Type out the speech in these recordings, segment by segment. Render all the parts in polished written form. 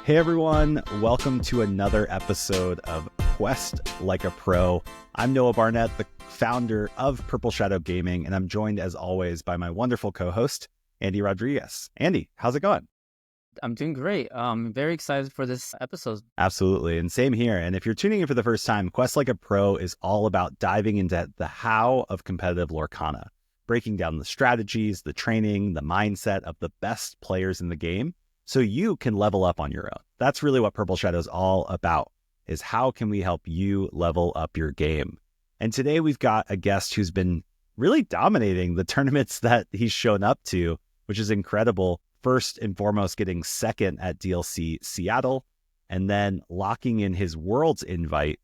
Hey everyone, welcome to another episode of Quest Like a Pro. I'm Noah Barnett, the founder of Purple Shadow Gaming, and I'm joined as always by my wonderful co-host, Andy Rodriguez. Andy, how's it going? I'm doing great. I'm very excited for this episode. Absolutely, and same here. And if you're tuning in for the first time, Quest Like a Pro is all about diving into the how of competitive Lorcana, breaking down the strategies, the training, the mindset of the best players in the game, so you can level up on your own. That's really what Purple Shadow is all about, is how can we help you level up your game? And today we've got a guest who's been really dominating the tournaments that he's shown up to, which is incredible. First and foremost, getting second at DLC Seattle, and then locking in his Worlds invite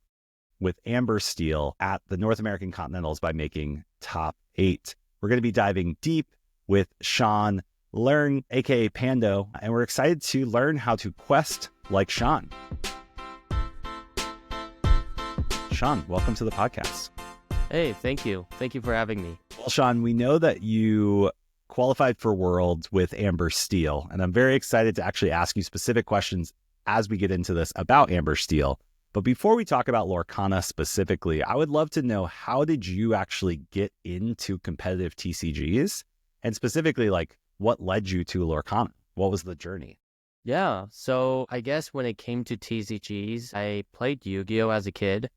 with Amber Steel at the North American Continentals by making top 8. We're going to be diving deep with Shawn, Leung, aka Pando, and we're excited to learn how to quest like Shawn. Shawn, welcome to the podcast. Hey, thank you. Thank you for having me. Well, Shawn, we know that you qualified for Worlds with Amber Steel, and I'm very excited to actually ask you specific questions as we get into this about Amber Steel. But before we talk about Lorcana specifically, I would love to know, how did you actually get into competitive TCGs? And specifically, like, what led you to Lorcana? What was the journey? Yeah, so I guess when it came to TCGs, I played Yu-Gi-Oh! As a kid.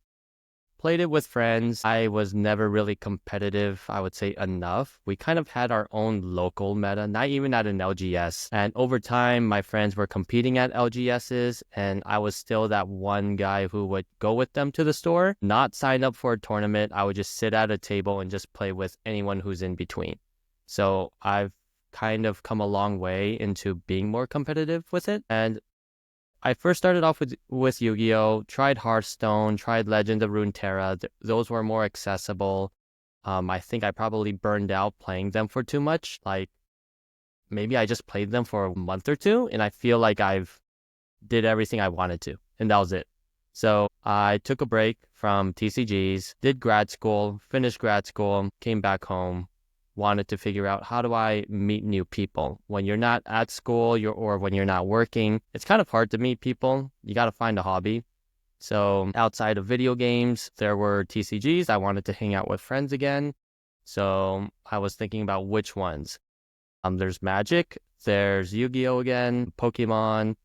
Played it with friends. I was never really competitive, I would say, enough. We kind of had our own local meta, not even at an LGS. And over time, my friends were competing at LGSs, and I was still that one guy who would go with them to the store, not sign up for a tournament. I would just sit at a table and just play with anyone who's in between. So I've kind of come a long way into being more competitive with it. And I first started off with Yu-Gi-Oh!, tried Hearthstone, tried Legend of Runeterra. Those were more accessible. I think I probably burned out playing them for too much. Like, maybe I just played them for a month or two, and I feel like I've did everything I wanted to, and that was it. So I took a break from TCGs, did grad school, finished grad school, came back home, wanted to figure out, how do I meet new people? When you're not at school or when you're not working, it's kind of hard to meet people. You got to find a hobby. So outside of video games, there were TCGs. I wanted to hang out with friends again. So I was thinking about which ones. There's Magic, there's Yu-Gi-Oh! Again, Pokemon.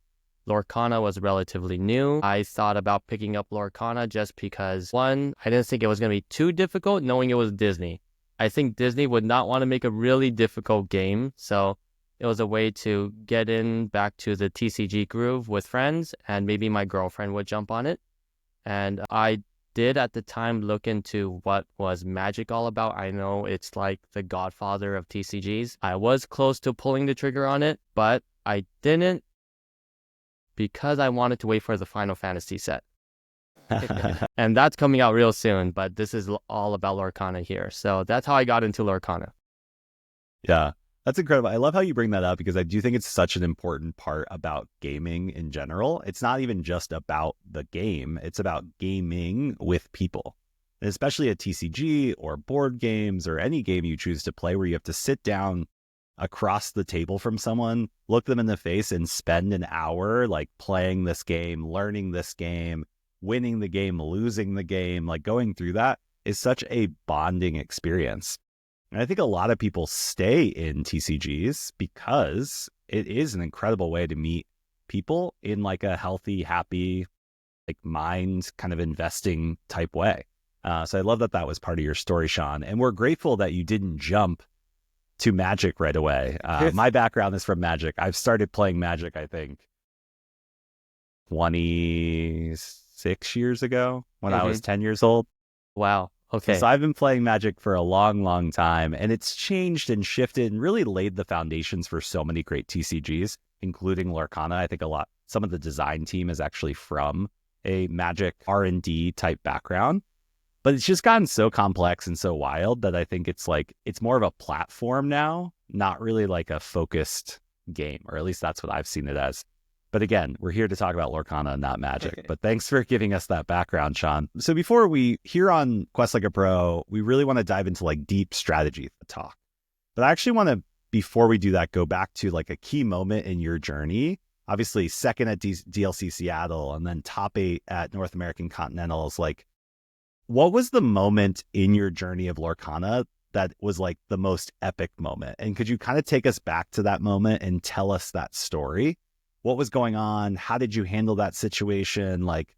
Lorcana was relatively new. I thought about picking up Lorcana just because, one, I didn't think it was going to be too difficult knowing it was Disney. I think Disney would not want to make a really difficult game, so it was a way to get in back to the TCG groove with friends, and maybe my girlfriend would jump on it. And I did at the time look into what was Magic all about. I know it's like the godfather of TCGs. I was close to pulling the trigger on it, but I didn't, because I wanted to wait for the Final Fantasy set. And that's coming out real soon, but this is all about Lorcana here. So that's how I got into Lorcana. Yeah, that's incredible. I love how you bring that up, because I do think it's such an important part about gaming in general. It's not even just about the game. It's about gaming with people, and especially a TCG or board games or any game you choose to play, where you have to sit down across the table from someone, look them in the face, and spend an hour like playing this game, learning this game, winning the game, losing the game. Like, going through that is such a bonding experience. And I think a lot of people stay in TCGs because it is an incredible way to meet people in like a healthy, happy, like mind kind of investing type way. So I love that that was part of your story, Shawn. And we're grateful that you didn't jump to Magic right away. My background is from Magic. I've started playing Magic, I think, 26 years ago when I was 10 years old. Wow. Okay. So I've been playing Magic for a long, long time, and it's changed and shifted and really laid the foundations for so many great TCGs, including Lorcana. I think some of the design team is actually from a Magic R&D type background, but it's just gotten so complex and so wild that I think it's more of a platform now, not really like a focused game, or at least that's what I've seen it as. But again, we're here to talk about Lorcana, not Magic. But thanks for giving us that background, Shawn. So before we, here on Quest Like a Pro, we really want to dive into like deep strategy talk. But I actually want to, before we do that, go back to like a key moment in your journey obviously second at DLC Seattle, and then top 8 at North American Continentals. Like, what was the moment in your journey of Lorcana that was like the most epic moment? And could you kind of take us back to that moment and tell us that story? What was going on? How did you handle that situation? Like,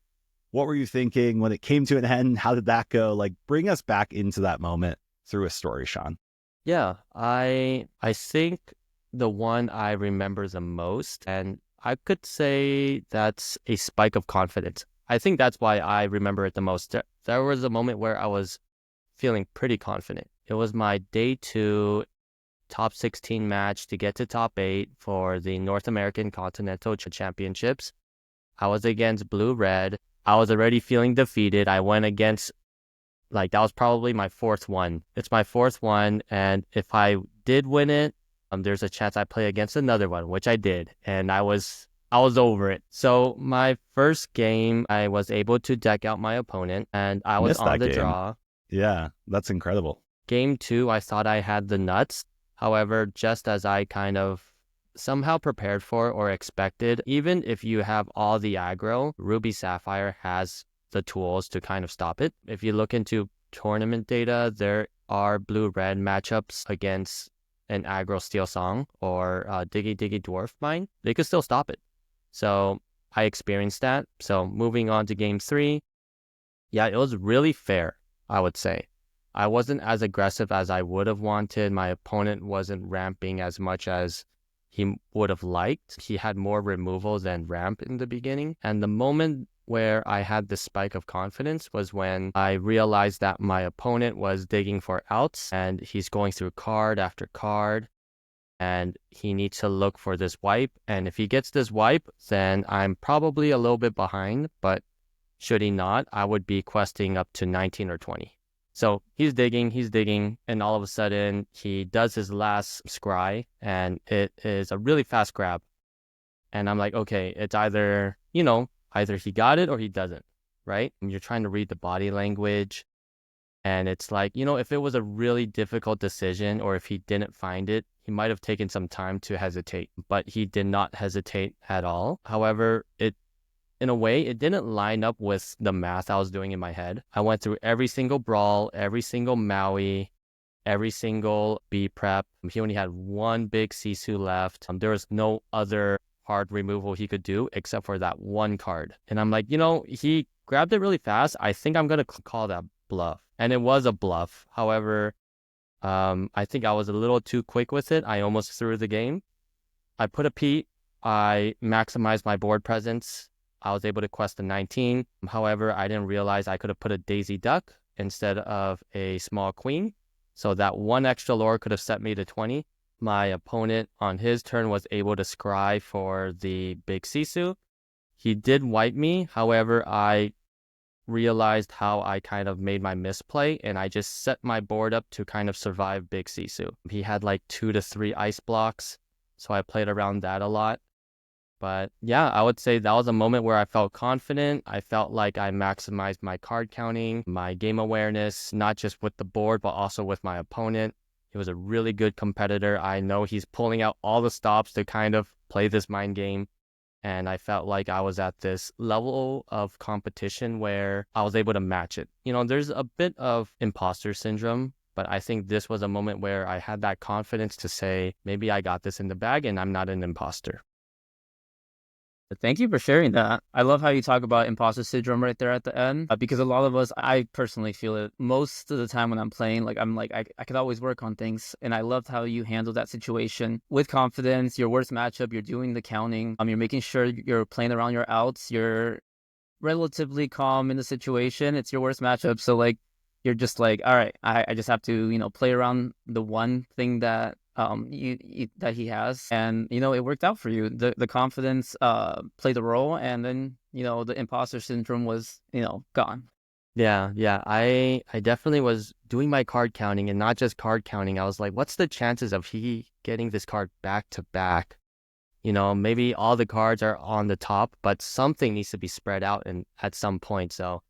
what were you thinking when it came to an end? How did that go? Like, bring us back into that moment through a story, Shawn. Yeah, I think the one I remember the most, and I could say that's a spike of confidence. I think that's why I remember it the most. There was a moment where I was feeling pretty confident. It was my day 2 top 16 match to get to top 8 for the North American Continental Championships. I was against Blue Red. I was already feeling defeated. I went against, like, that was probably my 4th one. It's my 4th one, and if I did win it, there's a chance I play against another one, which I did, and I was over it. So my first game, I was able to deck out my opponent, and I was Missed on that the game. draw. Yeah, that's incredible. Game 2, I thought I had the nuts. However, just as I kind of somehow prepared for or expected, even if you have all the aggro, Ruby Sapphire has the tools to kind of stop it. If you look into tournament data, there are blue-red matchups against an aggro Steel Song or Diggy Diggy Dwarf Mine. They could still stop it. So I experienced that. So moving on to game 3, yeah, it was really fair, I would say. I wasn't as aggressive as I would have wanted. My opponent wasn't ramping as much as he would have liked. He had more removal than ramp in the beginning. And the moment where I had the spike of confidence was when I realized that my opponent was digging for outs and he's going through card after card and he needs to look for this wipe. And if he gets this wipe, then I'm probably a little bit behind, but should he not, I would be questing up to 19 or 20. So he's digging, and all of a sudden he does his last scry, and it is a really fast grab. And I'm like, okay, it's either he got it or he doesn't, right? And you're trying to read the body language, and it's like, if it was a really difficult decision or if he didn't find it, he might have taken some time to hesitate, but he did not hesitate at all. However, in a way, it didn't line up with the math I was doing in my head. I went through every single brawl, every single Maui, every single B prep. He only had one big Sisu left. There was no other hard removal he could do except for that one card. And I'm like, he grabbed it really fast. I think I'm going to call that bluff. And it was a bluff. However, I think I was a little too quick with it. I almost threw the game. I put a Pete. I maximized my board presence. I was able to quest a 19. However, I didn't realize I could have put a Daisy Duck instead of a small queen. So that one extra lore could have set me to 20. My opponent on his turn was able to scry for the big Sisu. He did wipe me. However, I realized how I kind of made my misplay, and I just set my board up to kind of survive big Sisu. He had like 2 to 3 ice blocks, so I played around that a lot. But yeah, I would say that was a moment where I felt confident. I felt like I maximized my card counting, my game awareness, not just with the board, but also with my opponent. He was a really good competitor. I know he's pulling out all the stops to kind of play this mind game. And I felt like I was at this level of competition where I was able to match it. There's a bit of imposter syndrome, but I think this was a moment where I had that confidence to say, maybe I got this in the bag and I'm not an imposter. Thank you for sharing that. I love how you talk about imposter syndrome right there at the end, because a lot of us, I personally feel it most of the time when I'm playing. Like, I'm like, I could always work on things. And I loved how you handled that situation with confidence. Your worst matchup, you're doing the counting. You're making sure you're playing around your outs. You're relatively calm in the situation. It's your worst matchup. So like, you're just like, all right, I just have to, play around the one thing that that he has, and it worked out for you. The confidence played a role, and then the imposter syndrome was gone. Yeah. I definitely was doing my card counting, and not just card counting. I was like, what's the chances of he getting this card back to back? Maybe all the cards are on the top, but something needs to be spread out and at some point. So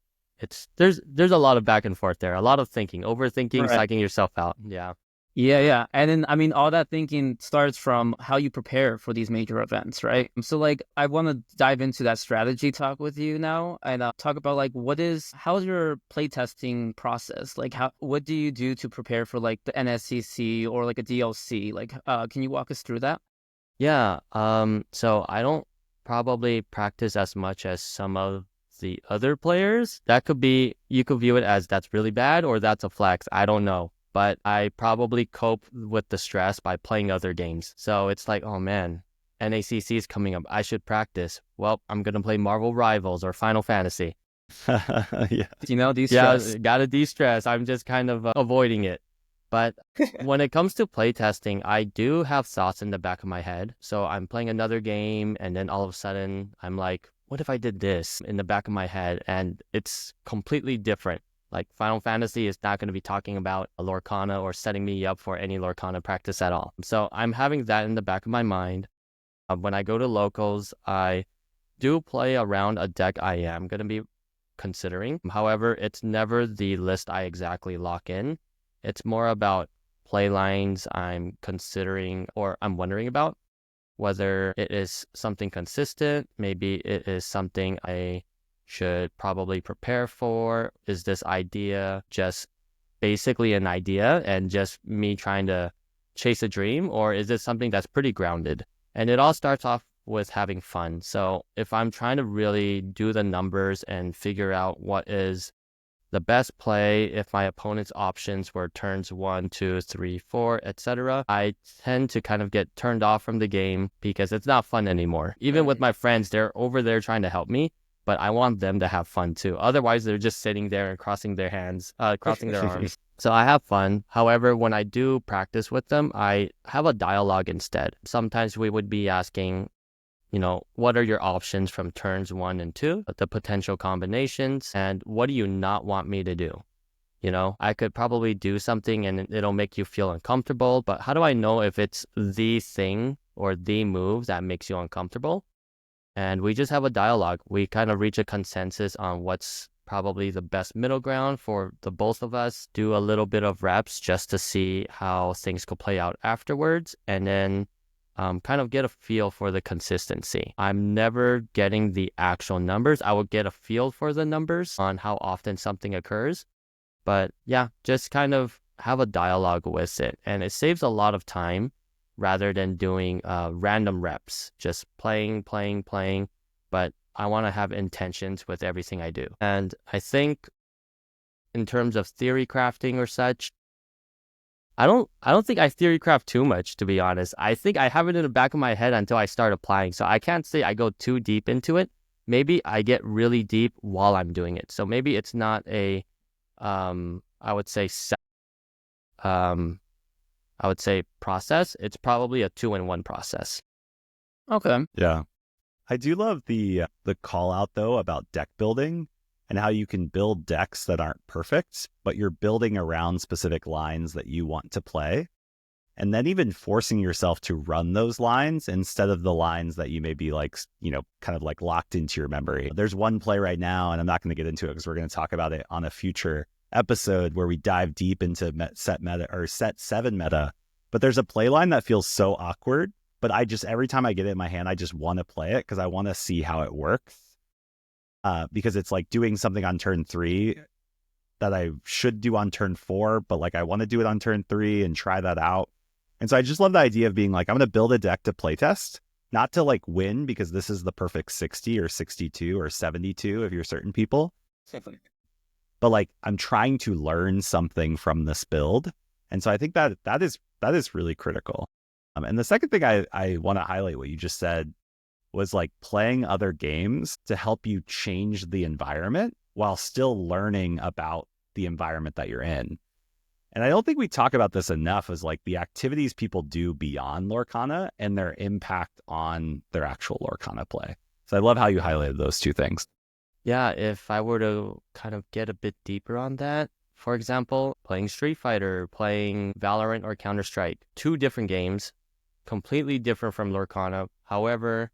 there's a lot of back and forth there, a lot of thinking, overthinking, Right. psyching yourself out. Yeah. Yeah. And then, I mean, all that thinking starts from how you prepare for these major events, right? So, like, I want to dive into that strategy talk with you now and talk about, like, how's your playtesting process? Like, what do you do to prepare for, like, the NSCC or, like, a DLC? Like, can you walk us through that? Yeah, so I don't probably practice as much as some of the other players. That could be, you could view it as that's really bad or that's a flex. I don't know. But I probably cope with the stress by playing other games. So it's like, oh man, NACC is coming up. I should practice. Well, I'm gonna play Marvel Rivals or Final Fantasy. Yeah. You know, these Yeah, stress. gotta de-stress. I'm just kind of avoiding it. But when it comes to playtesting, I do have thoughts in the back of my head. So I'm playing another game, and then all of a sudden, I'm like, what if I did this in the back of my head? And it's completely different. Like Final Fantasy is not going to be talking about a Lorcana or setting me up for any Lorcana practice at all. So I'm having that in the back of my mind. When I go to locals, I do play around a deck I am going to be considering. However, it's never the list I exactly lock in. It's more about play lines I'm considering or I'm wondering about, whether it is something consistent, maybe it is something I should probably prepare for. Is this idea just basically an idea and just me trying to chase a dream, or is it something that's pretty grounded? And it all starts off with having fun. So if I'm trying to really do the numbers and figure out what is the best play, if my opponent's options were turns 1, 2, 3, 4, etc., I tend to kind of get turned off from the game because it's not fun anymore. Even with my friends, they're over there trying to help me, but I want them to have fun too. Otherwise, they're just sitting there and crossing their hands, crossing their arms. So I have fun. However, when I do practice with them, I have a dialogue instead. Sometimes we would be asking, what are your options from turns 1 and 2, the potential combinations, and what do you not want me to do? I could probably do something and it'll make you feel uncomfortable, but how do I know if it's the thing or the move that makes you uncomfortable? And we just have a dialogue. We kind of reach a consensus on what's probably the best middle ground for the both of us, do a little bit of reps just to see how things could play out afterwards, and then kind of get a feel for the consistency. I'm never getting the actual numbers. I will get a feel for the numbers on how often something occurs. But yeah, just kind of have a dialogue with it. And it saves a lot of time rather than doing random reps, just playing. But I want to have intentions with everything I do. And I think in terms of theory crafting or such, I don't think I theory craft too much, to be honest. I think I have it in the back of my head until I start applying. So I can't say I go too deep into it. Maybe I get really deep while I'm doing it. So maybe it's not I would say, um, I would say process. It's probably a 2-in-1 process. Okay. Yeah. I do love the call out though about deck building and how you can build decks that aren't perfect, but you're building around specific lines that you want to play. And then even forcing yourself to run those lines instead of the lines that you may be like, kind of like locked into your memory. There's one play right now, and I'm not going to get into it because we're going to talk about it on a future episode where we dive deep into set meta or set 7 meta. But there's a play line that feels so awkward, but every time I get it in my hand, I just want to play it because I want to see how it works. Because it's like doing something on turn 3 that I should do on turn 4, but like I want to do it on turn 3 and try that out. And so I just love the idea of being like, I'm going to build a deck to playtest, not to like win because this is the perfect 60 or 62 or 72 if you're certain people. But like I'm trying to learn something from this build. And so I think that is really critical. And the second thing I want to highlight what you just said was like playing other games to help you change the environment while still learning about the environment that you're in. And I don't think we talk about this enough as like the activities people do beyond Lorcana and their impact on their actual Lorcana play. So I love how you highlighted those two things. Yeah, if I were to kind of get a bit deeper on that, for example, playing Street Fighter, playing Valorant or Counter-Strike, 2 different games, completely different from Lorcana. However,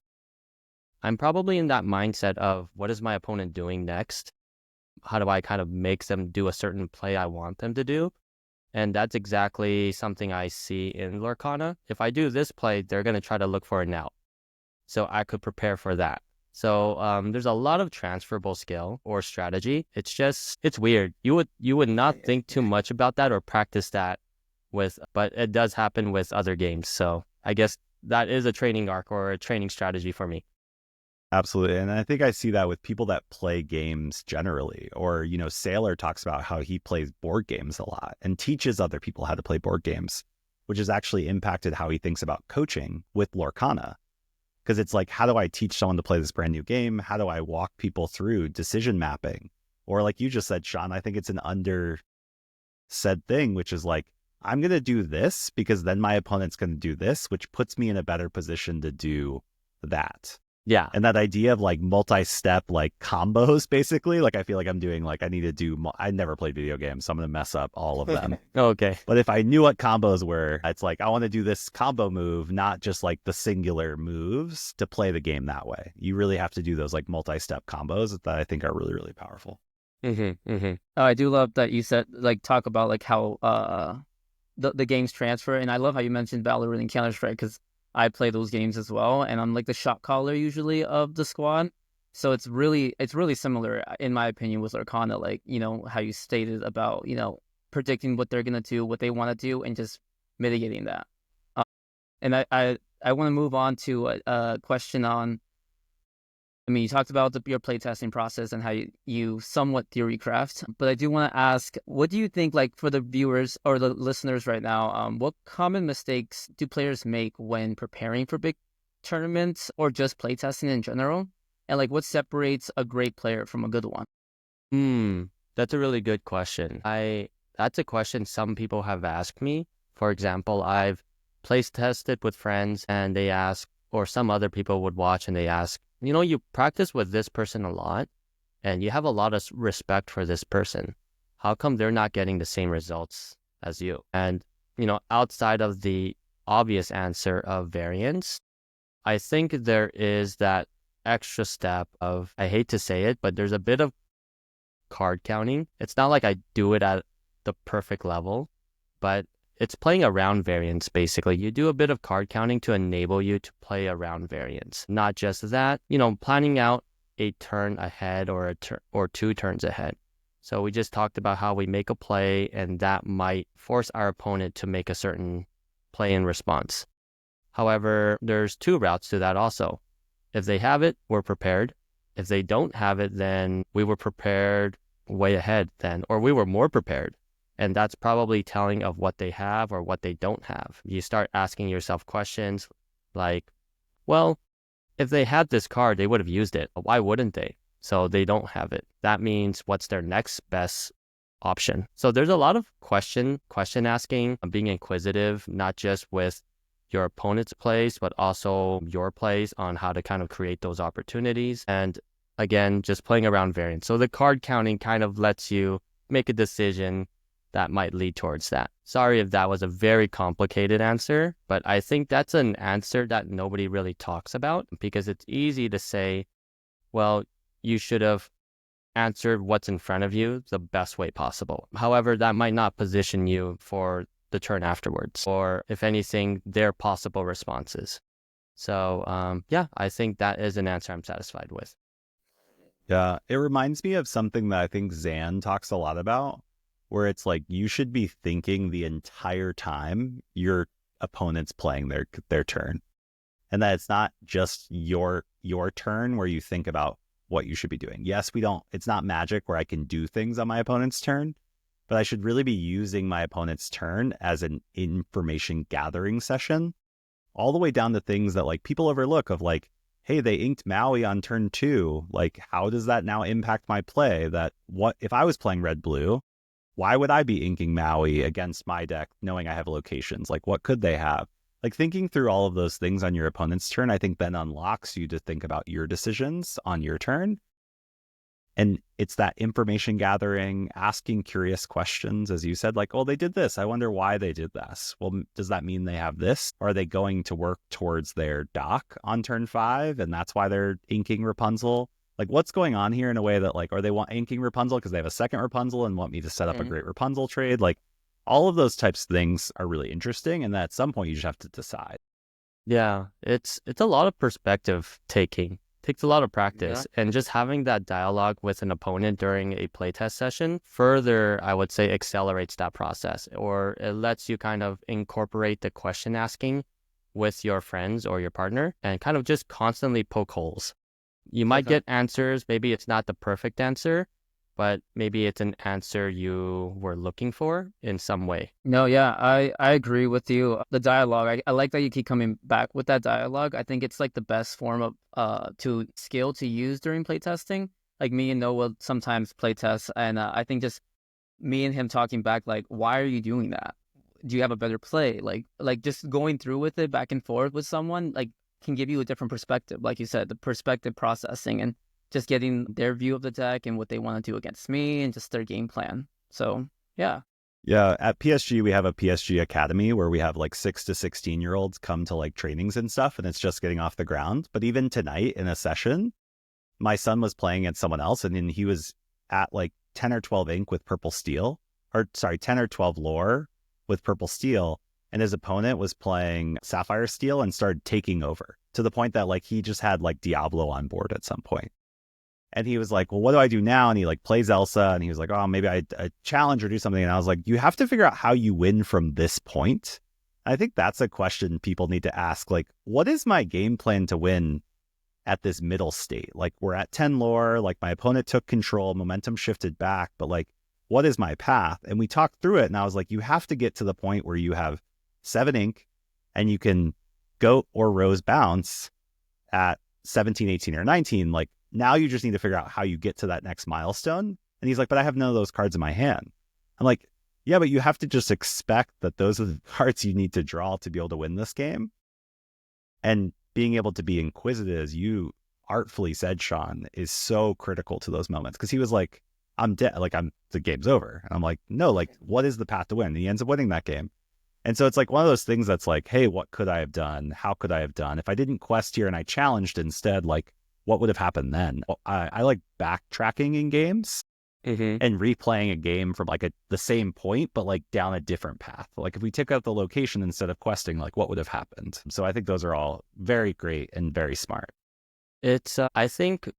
I'm probably in that mindset of what is my opponent doing next? How do I kind of make them do a certain play I want them to do? And that's exactly something I see in Lorcana. If I do this play, they're going to try to look for an out. So I could prepare for that. So there's a lot of transferable skill or strategy. It's weird. You would not think too much about that or practice that but it does happen with other games. So I guess that is a training arc or a training strategy for me. Absolutely. And I think I see that with people that play games generally. Or, Sailor talks about how he plays board games a lot and teaches other people how to play board games, which has actually impacted how he thinks about coaching with Lorcana. Because it's like, how do I teach someone to play this brand new game? How do I walk people through decision mapping? Or like you just said, Shawn, I think it's an under said thing, which is like, I'm going to do this because then my opponent's going to do this, which puts me in a better position to do that. Yeah. And that idea of like multi-step like combos, basically, like I feel like I'm doing like I never played video games, so I'm going to mess up all of them. Okay. But if I knew what combos were, it's like I want to do this combo move, not just like the singular moves to play the game that way. You really have to do those like multi-step combos that I think are really, really powerful. Oh, I do love that you said like talk about like how the games transfer, and I love how you mentioned Valorant and Counter-Strike because I play those games as well, and I'm like the shot caller usually of the squad. So it's really similar in my opinion with Arcana, like, how you stated about, predicting what they're gonna do, what they want to do, and just mitigating that. And I want to move on to a question on, I mean, you talked about your playtesting process and how you somewhat theory craft, but I do want to ask, what do you think, like for the viewers or the listeners right now, what common mistakes do players make when preparing for big tournaments or just playtesting in general? And like, what separates a great player from a good one? That's a really good question. That's a question some people have asked me. For example, I've playtested with friends and they ask, or some other people would watch and they ask, you practice with this person a lot and you have a lot of respect for this person. How come they're not getting the same results as you? And, outside of the obvious answer of variance, I think there is that extra step of, I hate to say it, but there's a bit of card counting. It's not like I do it at the perfect level, but it's playing around variance, basically. You do a bit of card counting to enable you to play around variance. Not just that, planning out a turn ahead or or 2 turns ahead. So we just talked about how we make a play and that might force our opponent to make a certain play in response. However, there's 2 routes to that also. If they have it, we're prepared. If they don't have it, then we were prepared way ahead then, or we were more prepared. And that's probably telling of what they have or what they don't have. You start asking yourself questions like, well, if they had this card, they would have used it. Why wouldn't they? So they don't have it. That means what's their next best option? So there's a lot of question asking, being inquisitive, not just with your opponent's plays, but also your plays on how to kind of create those opportunities. And again, just playing around variance. So the card counting kind of lets you make a decision that might lead towards that. Sorry if that was a very complicated answer, but I think that's an answer that nobody really talks about because it's easy to say, well, you should have answered what's in front of you the best way possible. However, that might not position you for the turn afterwards, or if anything, their possible responses. So I think that is an answer I'm satisfied with. Yeah, it reminds me of something that I think Zan talks a lot about, where it's like you should be thinking the entire time your opponent's playing their turn. And that it's not just your turn where you think about what you should be doing. Yes, it's not magic where I can do things on my opponent's turn, but I should really be using my opponent's turn as an information gathering session, all the way down to things that like people overlook of like, hey, they inked Maui on turn 2. Like, how does that now impact my play? What if I was playing red-blue? Why would I be inking Maui against my deck knowing I have locations? Like, what could they have? Like, thinking through all of those things on your opponent's turn, I think then unlocks you to think about your decisions on your turn. And it's that information gathering, asking curious questions, as you said, like, oh, they did this. I wonder why they did this. Well, does that mean they have this? Or are they going to work towards their dock on turn 5? And that's why they're inking Rapunzel? Like, what's going on here in a way that, like, are they inking Rapunzel because they have a second Rapunzel and want me to set up a great Rapunzel trade? Like, All of those types of things are really interesting. And then at some point, you just have to decide. Yeah, it's a lot of perspective taking. Takes a lot of practice, and just having that dialogue with an opponent during a playtest session further, I would say, accelerates that process, or it lets you kind of incorporate the question asking with your friends or your partner and kind of just constantly poke holes. You might get answers, maybe it's not the perfect answer, but maybe it's an answer you were looking for in some way. No, yeah, I agree with you. The dialogue, I like that you keep coming back with that dialogue. I think it's like the best form of skill to use during playtesting. Like me and Noah will sometimes playtest, and I think just me and him talking back, like, why are you doing that? Do you have a better play? Like just going through with it back and forth with someone, like, can give you a different perspective. Like you said, the perspective processing and just getting their view of the deck and what they want to do against me and just their game plan. So yeah. Yeah, at PSG, we have a PSG Academy where we have like 6 to 16-year-olds come to like trainings and stuff, and it's just getting off the ground. But even tonight in a session, my son was playing against someone else, and then he was at like 10 or 12 ink with purple steel, or sorry, 10 or 12 lore with purple steel. And his opponent was playing sapphire steel and started taking over to the point that like he just had like Diablo on board at some point. And he was like, well, what do I do now? And he like plays Elsa, and he was like, oh, maybe I challenge or do something. And I was like, you have to figure out how you win from this point. I think that's a question people need to ask. Like, what is my game plan to win at this middle state? Like, we're at 10 lore, like my opponent took control, momentum shifted back, but like, what is my path? And we talked through it, and I was like, you have to get to the point where you have 7 ink and you can goat or rose bounce at 17, 18, or 19. Like, now you just need to figure out how you get to that next milestone. And he's like, but I have none of those cards in my hand. I'm like, yeah, but you have to just expect that those are the cards you need to draw to be able to win this game. And being able to be inquisitive, as you artfully said, Shawn, is so critical to those moments. Because he was like, I'm dead. Like, the game's over. And I'm like, no, like, what is the path to win? And he ends up winning that game. And so it's like one of those things that's like, hey, what could I have done? How could I have done? If I didn't quest here and I challenged instead, like, what would have happened then? I like backtracking in games and replaying a game from like the same point, but like down a different path. Like if we took out the location instead of questing, like what would have happened? So I think those are all very great and very smart. It's, I think,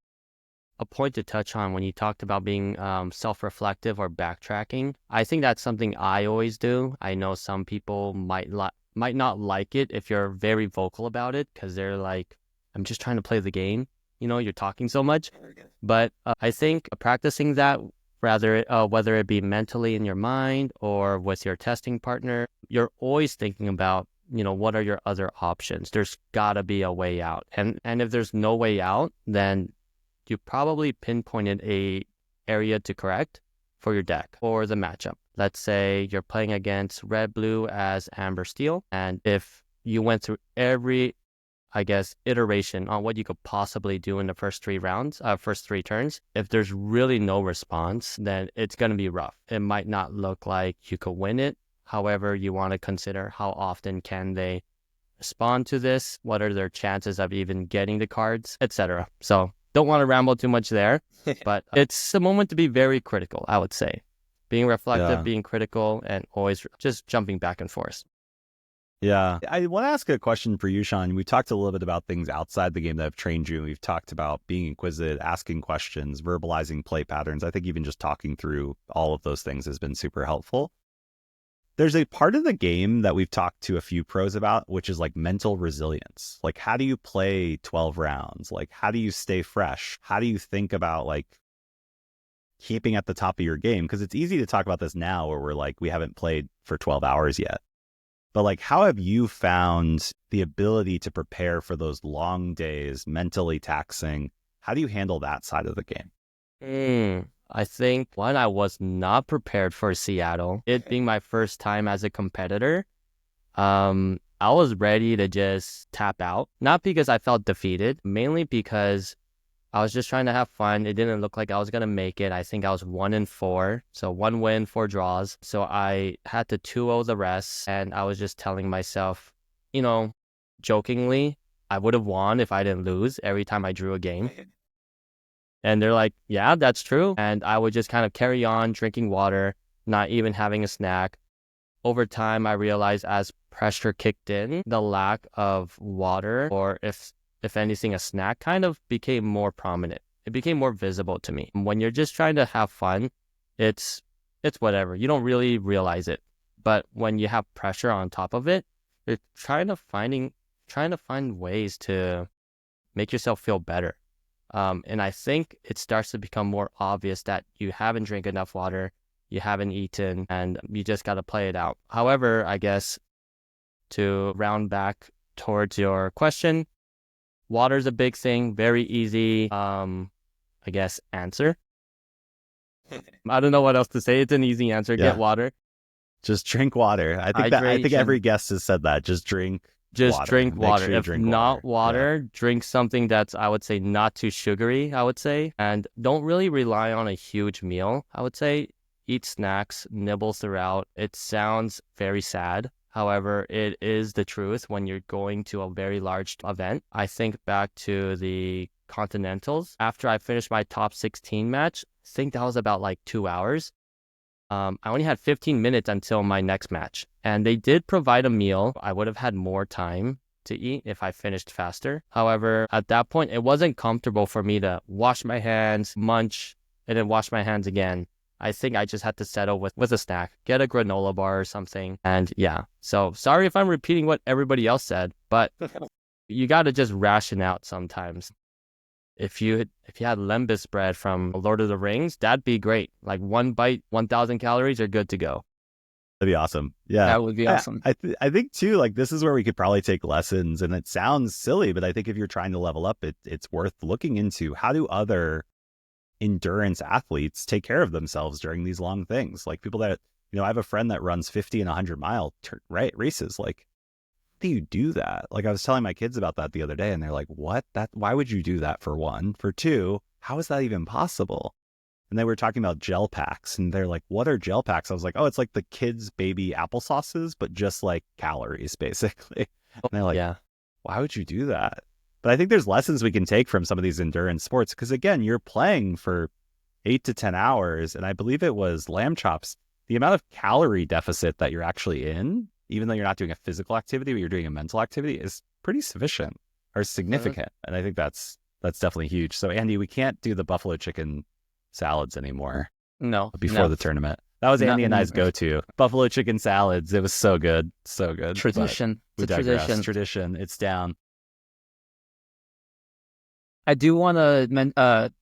a point to touch on when you talked about being self-reflective or backtracking. I think that's something I always do. I know some people might not like it if you're very vocal about it, because they're like, I'm just trying to play the game. You know, you're talking so much. But I think practicing that, whether it be mentally in your mind or with your testing partner, you're always thinking about, you know, what are your other options? There's got to be a way out. And if there's no way out, then you probably pinpointed a area to correct for your deck or the matchup. Let's say you're playing against red-blue as amber steel, and if you went through every, I guess, iteration on what you could possibly do in the first 3 turns, if there's really no response, then it's going to be rough. It might not look like you could win it. However, you want to consider how often can they respond to this, what are their chances of even getting the cards, etc. So don't want to ramble too much there, but it's a moment to be very critical, I would say. Being reflective, being critical, and always just jumping back and forth. Yeah. I want to ask a question for you, Shawn. We've talked a little bit about things outside the game that have trained you. We've talked about being inquisitive, asking questions, verbalizing play patterns. I think even just talking through all of those things has been super helpful. There's a part of the game that we've talked to a few pros about, which is like mental resilience. Like, how do you play 12 rounds? Like, how do you stay fresh? How do you think about like keeping at the top of your game? Because it's easy to talk about this now where we're like, we haven't played for 12 hours yet. But like, how have you found the ability to prepare for those long days, mentally taxing? How do you handle that side of the game? I think, one, I was not prepared for Seattle. It being my first time as a competitor, I was ready to just tap out. Not because I felt defeated, mainly because I was just trying to have fun. It didn't look like I was going to make it. I think I was 1-4. So 1 win, 4 draws. So I had to 2-0 the rest. And I was just telling myself, you know, jokingly, I would have won if I didn't lose every time I drew a game. And they're like, yeah, that's true. And I would just kind of carry on drinking water, not even having a snack. over time, I realized as pressure kicked in, the lack of water, or if anything, a snack, kind of became more prominent. It became more visible to me. When you're just trying to have fun, it's whatever. You don't really realize it. But when you have pressure on top of it, you're trying to find ways to make yourself feel better. And I think it starts to become more obvious that you haven't drank enough water, you haven't eaten, and you just got to play it out. However, I guess to round back towards your question, water's a big thing, very easy, I guess, answer. I don't know what else to say. It's an easy answer. Yeah. Get water. Just drink water. I think every guest has said that. Just drink water. Drink Make water. sure you If drink not water, Yeah. drink something that's, I would say, not too sugary, I would say. And don't really rely on a huge meal, I would say. Eat snacks, nibble throughout. It sounds very sad. However, it is the truth when you're going to a very large event. I think back to the Continentals. After I finished my top 16 match, I think that was about like 2 hours. I only had 15 minutes until my next match. And they did provide a meal. I would have had more time to eat if I finished faster. However, at that point, it wasn't comfortable for me to wash my hands, munch, and then wash my hands again. I think I just had to settle with a snack, get a granola bar or something. And yeah, so sorry if I'm repeating what everybody else said, but you got to just ration out sometimes. If you had lembas bread from Lord of the Rings, that'd be great. Like one bite, 1,000 calories, are good to go. That'd be awesome. Yeah. That would be awesome. I think too, like this is where we could probably take lessons, and it sounds silly, but I think if you're trying to level up, it's worth looking into how do other endurance athletes take care of themselves during these long things. Like people that, I have a friend that runs 50 and 100-mile races. Like, how do you do that? Like I was telling my kids about that the other day, and they're like, what? Why would you do that, for one? For two, how is that even possible? And they were talking about gel packs, and they're like, what are gel packs? I was like, oh, it's like the kids' baby applesauces, but just like calories, basically. And they're like, Yeah. why would you do that? But I think there's lessons we can take from some of these endurance sports, because again, you're playing for 8 to 10 hours. And I believe it was lamb chops, the amount of calorie deficit that you're actually in, even though you're not doing a physical activity, but you're doing a mental activity, is pretty sufficient or significant. And I think that's definitely huge. So Andy, we can't do the buffalo chicken salads anymore. No. Before the tournament. That was Andy and I's go-to. Buffalo chicken salads. It was so good. So good. Tradition. It's a tradition. It's down. I do want to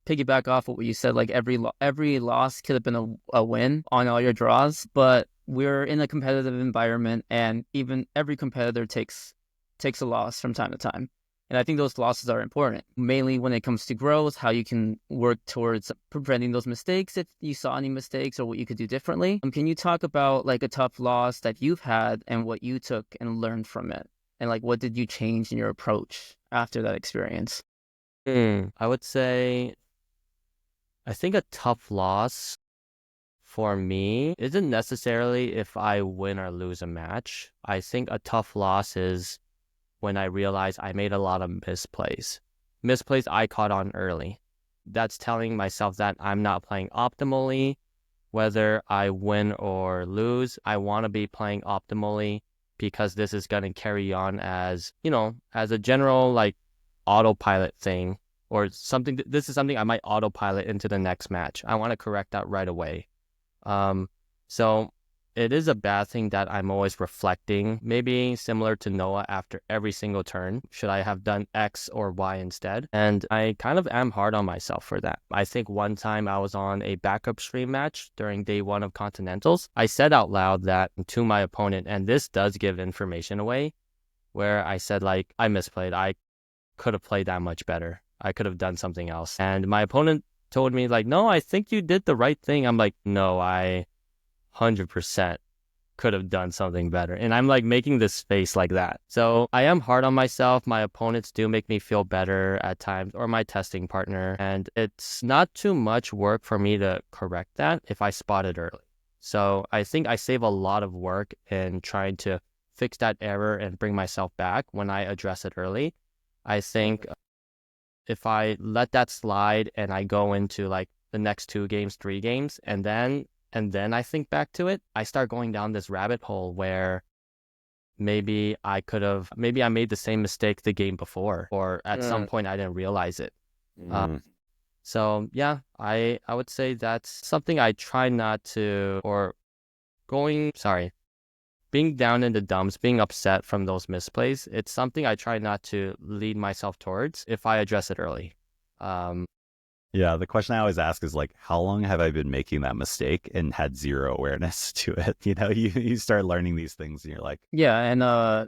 piggyback off what you said. Like every loss could have been a win on all your draws, but we're in a competitive environment, and even every competitor takes a loss from time to time. And I think those losses are important, mainly when it comes to growth, how you can work towards preventing those mistakes if you saw any mistakes, or what you could do differently. Can you talk about like a tough loss that you've had and what you took and learned from it? And like, what did you change in your approach after that experience? I would say, I think a tough loss for me isn't necessarily if I win or lose a match. I think a tough loss is when I realize I made a lot of misplays I caught on early. That's telling myself that I'm not playing optimally. Whether I win or lose, I want to be playing optimally, because this is going to carry on as a general like autopilot thing, or something. This is something I might autopilot into the next match. I want to correct that right away. So it is a bad thing that I'm always reflecting, maybe similar to Noah, after every single turn. Should I have done X or Y instead? And I kind of am hard on myself for that. I think one time I was on a backup stream match during day 1 of Continentals. I said out loud that to my opponent, and this does give information away, where I said like, I misplayed. I could have played that much better. I could have done something else. And my opponent told me like, no, I think you did the right thing. I'm like, no, I 100% could have done something better. And I'm like making this face like that. So I am hard on myself. My opponents do make me feel better at times, or my testing partner. And it's not too much work for me to correct that if I spot it early. So I think I save a lot of work in trying to fix that error and bring myself back when I address it early. I think if I let that slide and I go into like the next 2 games, 3 games, and then and then I think back to it, I start going down this rabbit hole where maybe I made the same mistake the game before, or at some point I didn't realize it. So yeah, I would say that's something I try not to, or being down in the dumps, being upset from those misplays. It's something I try not to lead myself towards if I address it early. Yeah, the question I always ask is like, how long have I been making that mistake and had zero awareness to it? You start learning these things and you're like, Yeah, and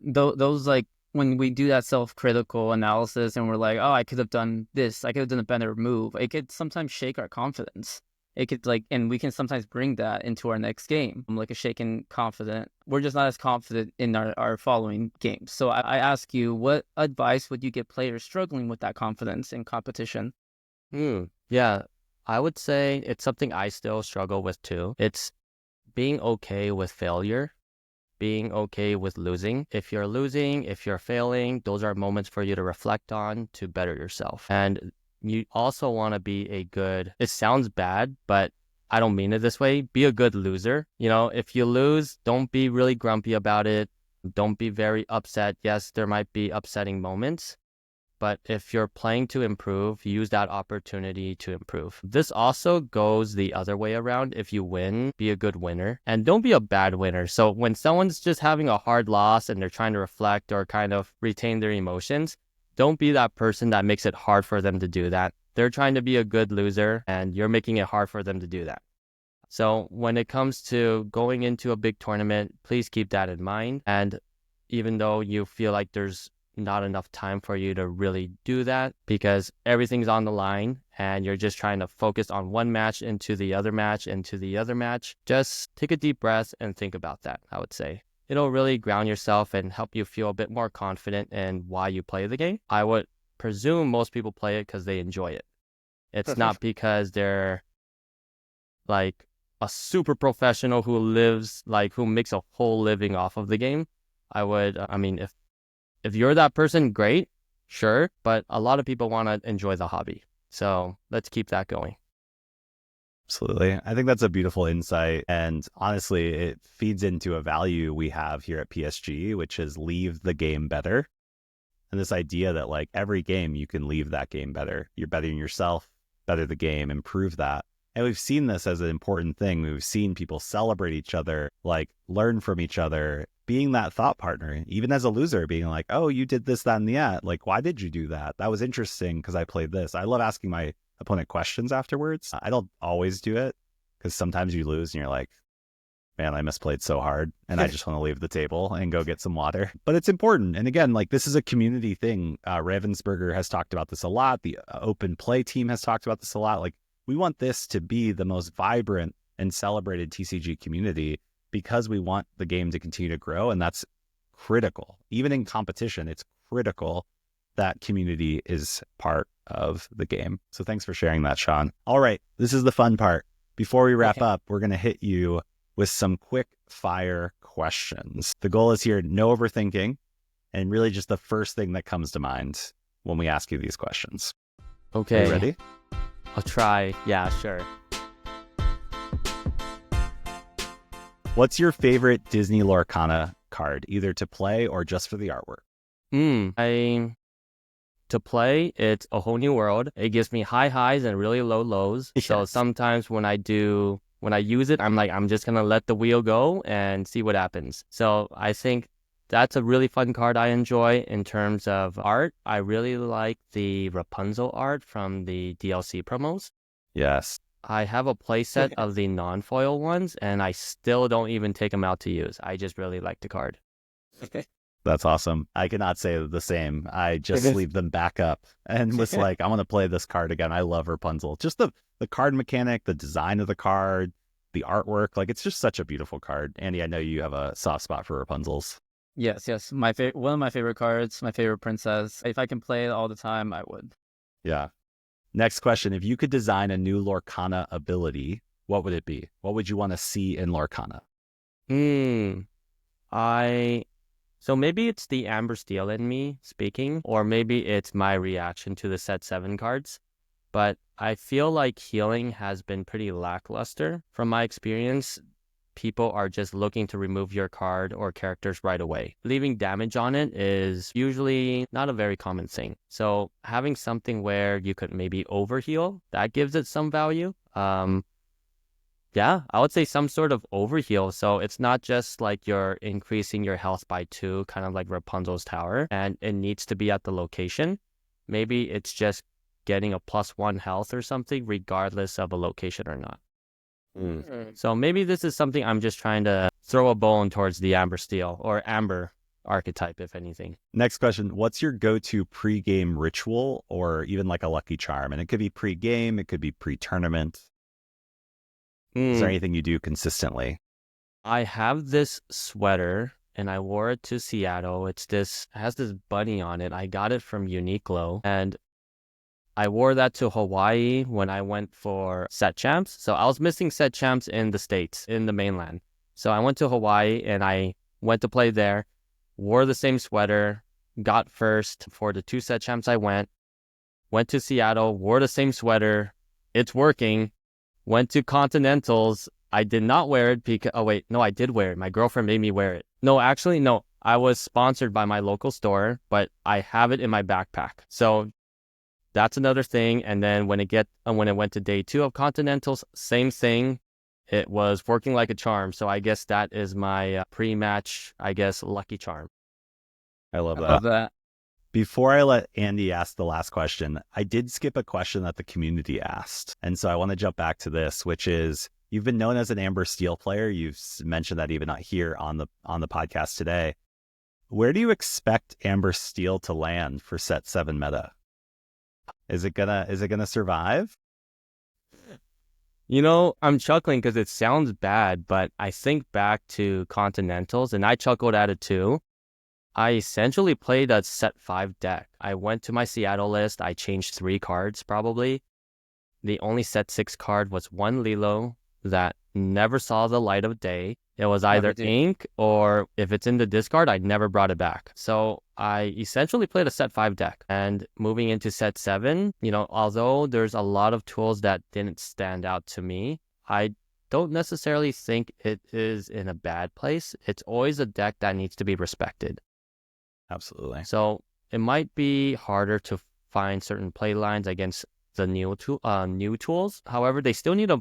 those like when we do that self-critical analysis and we're like, oh, I could have done this, I could have done a better move. It could sometimes shake our confidence. It could and we can sometimes bring that into our next game. Like a shaken confident. We're just not as confident in our following games. So I ask you, what advice would you give players struggling with that confidence in competition? Yeah, I would say it's something I still struggle with too. It's being okay with failure, being okay with losing. If you're losing, if you're failing, those are moments for you to reflect on to better yourself. And you also want to be it sounds bad, but I don't mean it this way. Be a good loser. If you lose, don't be really grumpy about it. Don't be very upset. Yes, there might be upsetting moments, but if you're playing to improve, use that opportunity to improve. This also goes the other way around. If you win, be a good winner and don't be a bad winner. So when someone's just having a hard loss and they're trying to reflect or kind of retain their emotions, don't be that person that makes it hard for them to do that. They're trying to be a good loser and you're making it hard for them to do that. So when it comes to going into a big tournament, please keep that in mind. And even though you feel like there's not enough time for you to really do that because everything's on the line and you're just trying to focus on one match into the other match, just take a deep breath and think about that, I would say. It'll really ground yourself and help you feel a bit more confident in why you play the game. I would presume most people play it because they enjoy it. It's not because they're like a super professional who makes a whole living off of the game. If you're that person, great, sure, but a lot of people want to enjoy the hobby. So let's keep that going. Absolutely. I think that's a beautiful insight. And honestly, it feeds into a value we have here at PSG, which is leave the game better. And this idea that like every game you can leave that game better. You're bettering yourself, better the game, improve that. And we've seen this as an important thing. We've seen people celebrate each other, like learn from each other, being that thought partner, even as a loser, being like, oh, you did this, that, and that. Like, why did you do that? That was interesting because I played this. I love asking my opponent questions afterwards. I don't always do it because sometimes you lose and you're like, man, I misplayed so hard and I just want to leave the table and go get some water. But it's important. And again, like this is a community thing. Ravensburger has talked about this a lot. The open play team has talked about this a lot. Like we want this to be the most vibrant and celebrated TCG community because we want the game to continue to grow. And that's critical. Even in competition, it's critical that community is part of the game. So thanks for sharing that, Shawn. All right, this is the fun part. Before we wrap up, we're going to hit you with some quick fire questions. The goal is here, no overthinking, and really just the first thing that comes to mind when we ask you these questions. Okay. Are you ready? I'll try. Yeah, sure. What's your favorite Disney Lorcana card, either to play or just for the artwork? To play, it's a whole new world. It gives me high highs and really low lows. Yes. So sometimes when I use it, I'm just going to let the wheel go and see what happens. So I think that's a really fun card I enjoy in terms of art. I really like the Rapunzel art from the DLC promos. Yes. I have a playset of the non-foil ones, and I still don't even take them out to use. I just really like the card. That's awesome. I cannot say the same. I just leave them back up and was like, I want to play this card again. I love Rapunzel. Just the card mechanic, the design of the card, the artwork. Like, it's just such a beautiful card. Andy, I know you have a soft spot for Rapunzels. Yes. One of my favorite cards, my favorite princess. If I can play it all the time, I would. Yeah. Next question. If you could design a new Lorcana ability, what would it be? What would you want to see in Lorcana? So maybe it's the Amber Steel in me speaking, or maybe it's my reaction to the set 7 cards. but I feel like healing has been pretty lackluster. From my experience, people are just looking to remove your card or characters right away. Leaving damage on it is usually not a very common thing. So having something where you could maybe overheal, that gives it some value. Yeah, I would say some sort of overheal. So it's not just like you're increasing your health by 2, kind of like Rapunzel's tower, and it needs to be at the location. Maybe it's just getting a +1 health or something, regardless of a location or not. So maybe this is something I'm just trying to throw a bone towards the Amber Steel or Amber archetype, if anything. Next question. What's your go-to pre-game ritual or even like a lucky charm? And it could be pre-game, it could be pre-tournament. Is there anything you do consistently? I have this sweater and I wore it to Seattle. It has this bunny on it. I got it from Uniqlo and I wore that to Hawaii when I went for set champs. So I was missing set champs in the States, in the mainland. So I went to Hawaii and I went to play there, wore the same sweater, got first for the 2 set champs I went to Seattle, wore the same sweater. It's working. Went to Continentals. I did not wear it because, I did wear it. My girlfriend made me wear it. No, actually, no. I was sponsored by my local store, but I have it in my backpack. So that's another thing. And then when it went to day 2 of Continentals, same thing. It was working like a charm. So I guess that is my pre-match, lucky charm. I love that. I love that. Before I let Andy ask the last question, I did skip a question that the community asked. And so I want to jump back to this, which is, you've been known as an Amber Steel player. You've mentioned that even not here on the podcast today. Where do you expect Amber Steel to land for set 7 meta? Is it gonna survive? You know, I'm chuckling because it sounds bad, but I think back to Continentals and I chuckled at it too. I essentially played a set 5 deck. I went to my Seattle list. I changed 3 cards probably. The only set 6 card was one Lilo that never saw the light of day. It was either ink or if it's in the discard, I never brought it back. So I essentially played a set 5 deck. And moving into set 7, although there's a lot of tools that didn't stand out to me, I don't necessarily think it is in a bad place. It's always a deck that needs to be respected. Absolutely. So it might be harder to find certain play lines against the new tools. However, they still need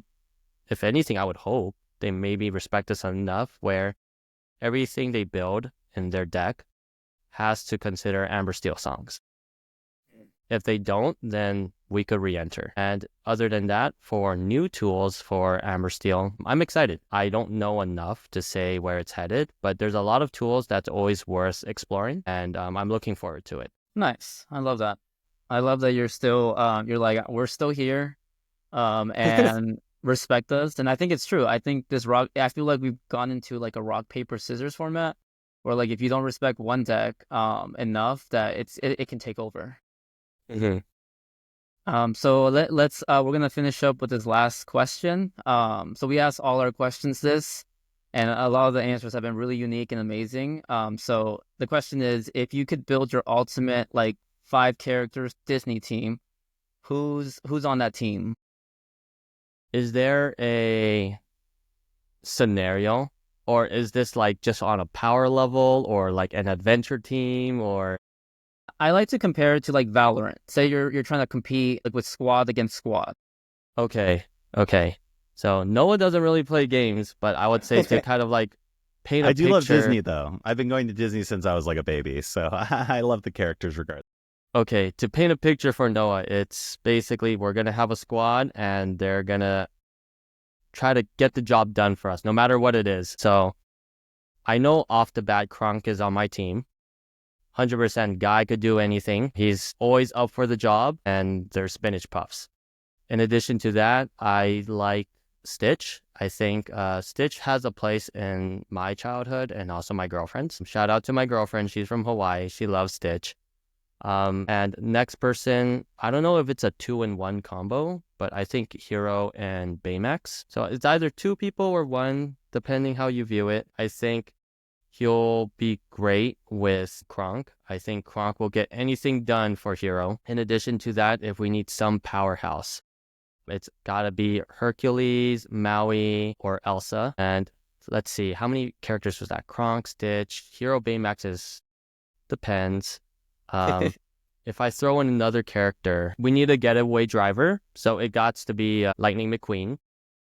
if anything, I would hope they maybe respect us enough where everything they build in their deck has to consider Amber Steel songs. If they don't, then we could re-enter. And other than that, for new tools for Amber Steel, I'm excited. I don't know enough to say where it's headed, but there's a lot of tools that's always worth exploring, and I'm looking forward to it. Nice. I love that. I love that you're still, you're like, we're still here, and respect us. And I think it's true. I think I feel like we've gone into like a rock, paper, scissors format, where like if you don't respect one deck enough, that it can take over. Mm-hmm. So let's we're gonna finish up with this last question. So we asked all our questions this, and a lot of the answers have been really unique and amazing. So the question is, if you could build your ultimate like 5 characters Disney team, who's on that team? Is there a scenario, or is this like just on a power level, or like an adventure team, or? I like to compare it to like Valorant. Say you're trying to compete like with squad against squad. Okay. So Noah doesn't really play games, but I would say to kind of like paint a picture. I do love Disney though. I've been going to Disney since I was like a baby, so I love the characters regardless. Okay, to paint a picture for Noah, it's basically we're gonna have a squad and they're gonna try to get the job done for us, no matter what it is. So I know off the bat Kronk is on my team. 100% guy could do anything. He's always up for the job, and there's spinach puffs. In addition to that, I like Stitch. I think Stitch has a place in my childhood and also my girlfriend's. Shout out to my girlfriend. She's from Hawaii. She loves Stitch. And next person, I don't know if it's a 2-in-1 combo, but I think Hero and Baymax. So it's either 2 people or 1, depending how you view it. I think he'll be great with Kronk. I think Kronk will get anything done for Hero. In addition to that, if we need some powerhouse, it's gotta be Hercules, Maui, or Elsa. And let's see, how many characters was that? Kronk, Stitch, Hero Baymax depends. If I throw in another character, we need a getaway driver. So it got to be Lightning McQueen.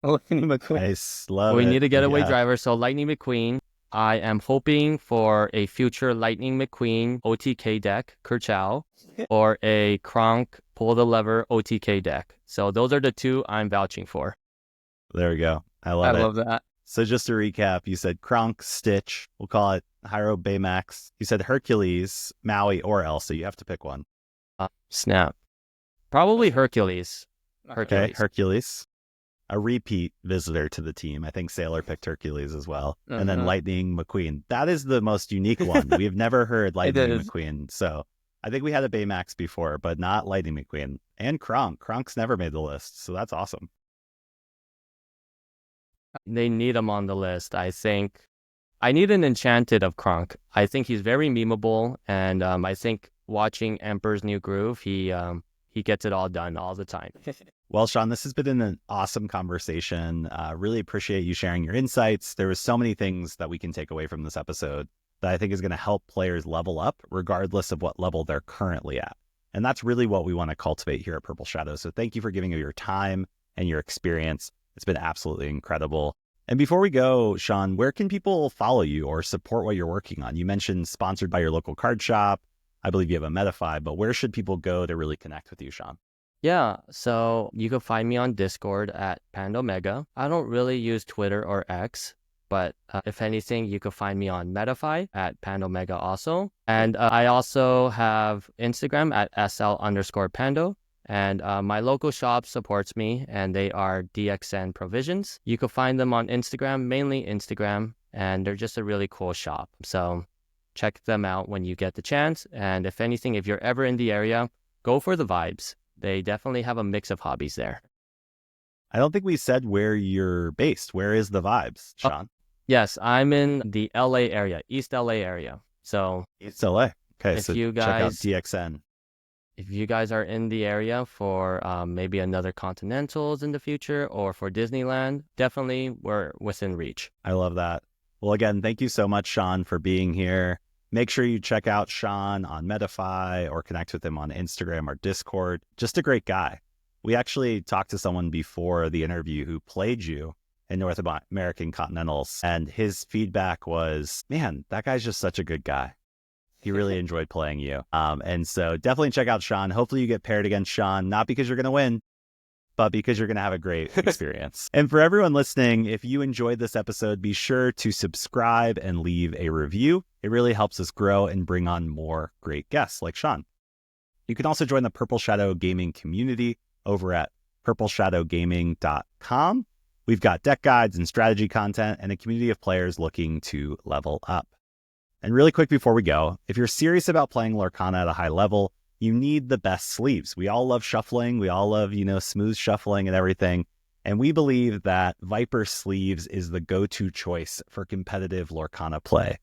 Lightning McQueen. Nice. Love We it. need a getaway Yeah. driver. So Lightning McQueen. I am hoping for a future Lightning McQueen OTK deck, Kerchow, or a Kronk Pull the Lever OTK deck. So those are the two I'm vouching for. There we go. I love that. So just to recap, you said Kronk, Stitch, we'll call it Hyro Baymax. You said Hercules, Maui, or Elsa. You have to pick one. Snap. Probably Hercules. Okay, Hercules. A repeat visitor to the team. I think Sailor picked Hercules as well. And then Lightning McQueen. That is the most unique one. We've never heard Lightning McQueen. So I think we had a Baymax before, but not Lightning McQueen. And Kronk. Kronk's never made the list. So that's awesome. They need him on the list. I think I need an Enchanted of Kronk. I think he's very memeable, and I think watching Emperor's New Groove, he gets it all done all the time. Well, Shawn, this has been an awesome conversation. Really appreciate you sharing your insights. There was so many things that we can take away from this episode that I think is going to help players level up regardless of what level they're currently at. And that's really what we want to cultivate here at Purple Shadow. So thank you for giving your time and your experience. It's been absolutely incredible. And before we go, Shawn, where can people follow you or support what you're working on? You mentioned sponsored by your local card shop. I believe you have a Metafy, but where should people go to really connect with you, Shawn? Yeah, so you can find me on Discord at Pando Mega. I don't really use Twitter or X, but if anything, you can find me on Metafy at Pando Mega also. And I also have Instagram at SL_Pando. And my local shop supports me, and they are DXN Provisions. You can find them on Instagram, mainly Instagram, and they're just a really cool shop. So check them out when you get the chance. And if anything, if you're ever in the area, go for the vibes. They definitely have a mix of hobbies there. I don't think we said where you're based. Where is the vibes, Shawn? Yes, I'm in the LA area, East LA area. So East LA. Okay, if so you check out guys DXN. If you guys are in the area for maybe another Continentals in the future or for Disneyland, definitely we're within reach. I love that. Well, again, thank you so much, Shawn, for being here. Make sure you check out Shawn on Metafy or connect with him on Instagram or Discord. Just a great guy. We actually talked to someone before the interview who played you in North American Continentals, and his feedback was, man, that guy's just such a good guy. He really enjoyed playing you. And so definitely check out Shawn. Hopefully you get paired against Shawn, not because you're going to win, but because you're going to have a great experience. And for everyone listening, if you enjoyed this episode, be sure to subscribe and leave a review. It really helps us grow and bring on more great guests like Shawn. You can also join the Purple Shadow Gaming community over at purpleshadowgaming.com. We've got deck guides and strategy content and a community of players looking to level up. And really quick before we go, if you're serious about playing Lorcana at a high level, you need the best sleeves. We all love shuffling. We all love, smooth shuffling and everything. And we believe that Viper sleeves is the go-to choice for competitive Lorcana play.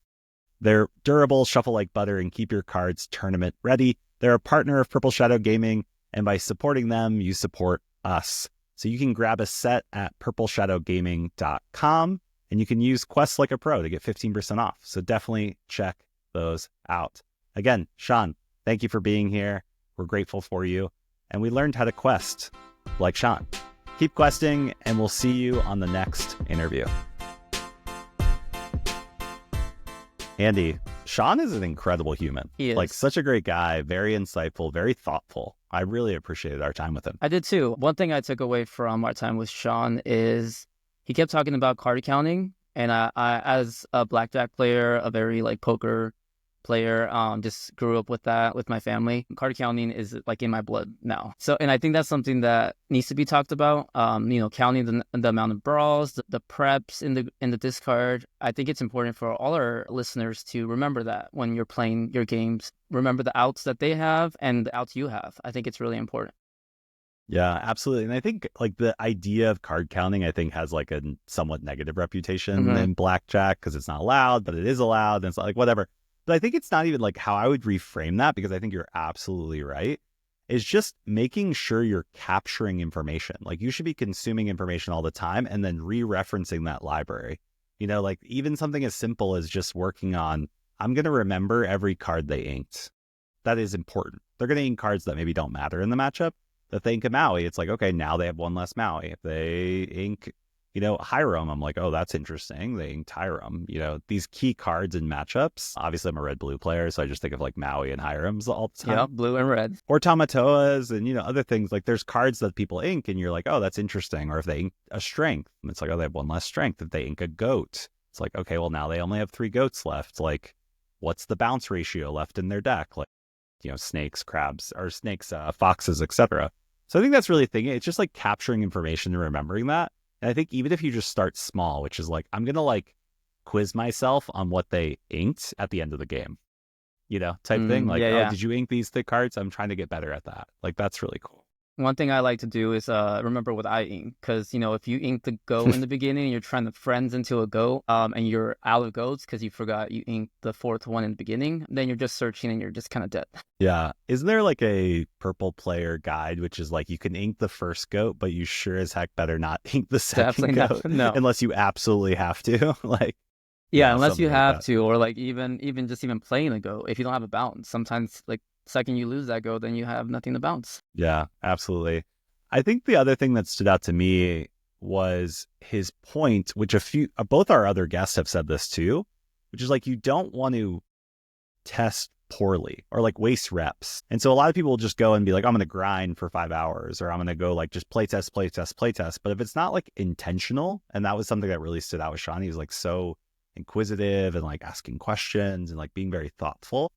They're durable, shuffle like butter, and keep your cards tournament ready. They're a partner of Purple Shadow Gaming, and by supporting them, you support us. So you can grab a set at purpleshadowgaming.com. And you can use Quest Like a Pro to get 15% off. So definitely check those out. Again, Shawn, thank you for being here. We're grateful for you. And we learned how to quest like Shawn. Keep questing, and we'll see you on the next interview. Andy, Shawn is an incredible human. He is. Like, such a great guy, very insightful, very thoughtful. I really appreciated our time with him. I did too. One thing I took away from our time with Shawn is he kept talking about card counting, and I as a blackjack player, a very poker player, just grew up with that with my family. Card counting is in my blood now. So, and I think that's something that needs to be talked about. Counting the amount of brawls, the preps in the discard. I think it's important for all our listeners to remember that when you're playing your games. Remember the outs that they have and the outs you have. I think it's really important. Yeah, absolutely. And I think like the idea of card counting, I think has like a somewhat negative reputation Hmm. in blackjack because it's not allowed, but it is allowed. And it's like whatever. But I think it's not even like how I would reframe that because I think you're absolutely right. Is just making sure you're capturing information. Like you should be consuming information all the time and then re-referencing that library. Like even something as simple as just working on, I'm going to remember every card they inked. That is important. They're going to ink cards that maybe don't matter in the matchup. If they ink a Maui, it's like, okay, now they have one less Maui. If they ink, Hiram, I'm like, oh, that's interesting. They inked Hiram. These key cards in matchups. Obviously, I'm a red-blue player, so I just think of like Maui and Hirams all the time. Yeah, blue and red. Or Tamatoas and, other things. Like there's cards that people ink and you're like, oh, that's interesting. Or if they ink a strength, it's like, oh, they have one less strength. If they ink a goat, it's like, okay, well, now they only have 3 goats left. Like, what's the bounce ratio left in their deck? Like, snakes, crabs, or snakes, foxes, etc. So I think that's really thinking. It's just like capturing information and remembering that. And I think even if you just start small, which is like, I'm going to like quiz myself on what they inked at the end of the game, type thing. Like, Yeah, oh, yeah. did you ink these thick cards? I'm trying to get better at that. Like, that's really cool. One thing I like to do is remember what I ink, because if you ink the go in the beginning and you're trying to friends into a go, and you're out of goats because you forgot you inked the 4th one in the beginning, then you're just searching and you're just kind of dead. Yeah. Isn't there like a purple player guide, which is like you can ink the first goat, but you sure as heck better not ink the second Definitely goat not. No. unless you absolutely have to. Like, Yeah, unless you something like have that. to, or like even just even playing a go, if you don't have a bounce, sometimes like second you lose that go, then you have nothing to bounce. Yeah, absolutely. I think the other thing that stood out to me was his point, which both our other guests have said this too, which is like you don't want to test poorly or like waste reps. And so a lot of people will just go and be like, I'm going to grind for 5 hours, or I'm going to go like just play test. But if it's not like intentional, and that was something that really stood out with Shawn, he was like so inquisitive and like asking questions and like being very thoughtful.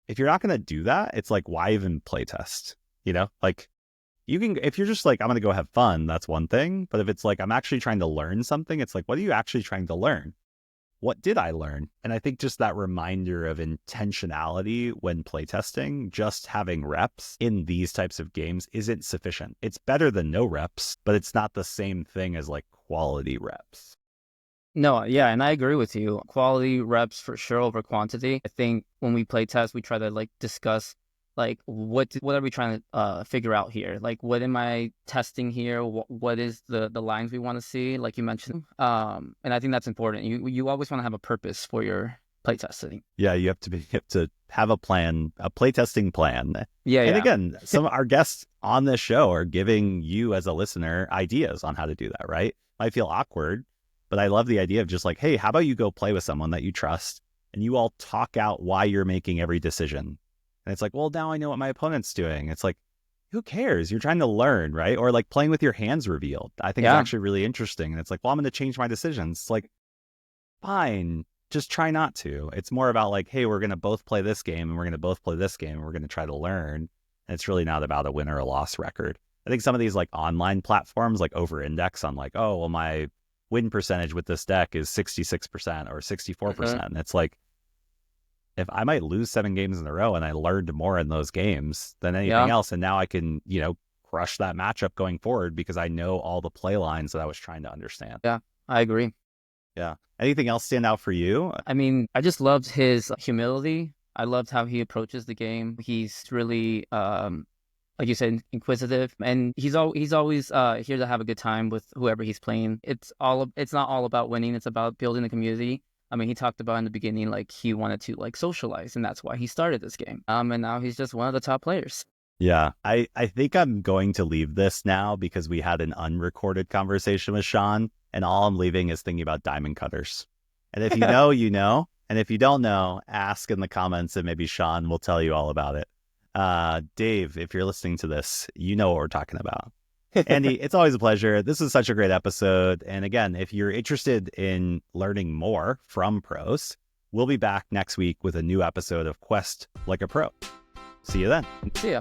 If you're not going to do that, it's like, why even play test? Like you can, if you're just like, I'm going to go have fun, that's one thing. But if it's like, I'm actually trying to learn something, it's like, what are you actually trying to learn? What did I learn? And I think just that reminder of intentionality when playtesting, just having reps in these types of games isn't sufficient. It's better than no reps, but it's not the same thing as like quality reps. No, yeah, and I agree with you. Quality reps for sure over quantity. I think when we play test, we try to like discuss like what are we trying to figure out here? Like what am I testing here? What is the lines we want to see? Like you mentioned, and I think that's important. You always want to have a purpose for your playtesting. Yeah, you have to have a plan, a playtesting plan. Yeah, And yeah. again, some of our guests on this show are giving you as a listener ideas on how to do that, right? Might feel awkward, but I love the idea of just like, hey, how about you go play with someone that you trust and you all talk out why you're making every decision. And it's like, well, now I know what my opponent's doing. It's like, who cares? You're trying to learn, right? Or like playing with your hands revealed. I think it's actually really interesting. And it's like, well, I'm going to change my decisions. It's like, fine, just try not to. It's more about like, hey, we're going to both play this game and we're going to both play this game and we're going to try to learn. And it's really not about a win or a loss record. I think some of these like online platforms like over-index on like, oh, well, my win percentage with this deck is 66% or 64%. And it's like, if I might lose 7 games in a row and I learned more in those games than anything else, and now I can, crush that matchup going forward because I know all the play lines that I was trying to understand. Yeah, I agree. Yeah. Anything else stand out for you? I mean, I just loved his humility. I loved how he approaches the game. He's really, like you said, inquisitive, and he's always here to have a good time with whoever he's playing. It's not all about winning. It's about building a community. I mean, he talked about in the beginning, like he wanted to like socialize, and that's why he started this game. And now he's just one of the top players. Yeah, I think I'm going to leave this now because we had an unrecorded conversation with Shawn, and all I'm leaving is thinking about diamond cutters. And if you know, you know. And if you don't know, ask in the comments and maybe Shawn will tell you all about it. Dave, if you're listening to this, you know what we're talking about. Andy, it's always a pleasure. This is such a great episode. And again, if you're interested in learning more from pros, we'll be back next week with a new episode of Quest Like a Pro. See you then. See ya.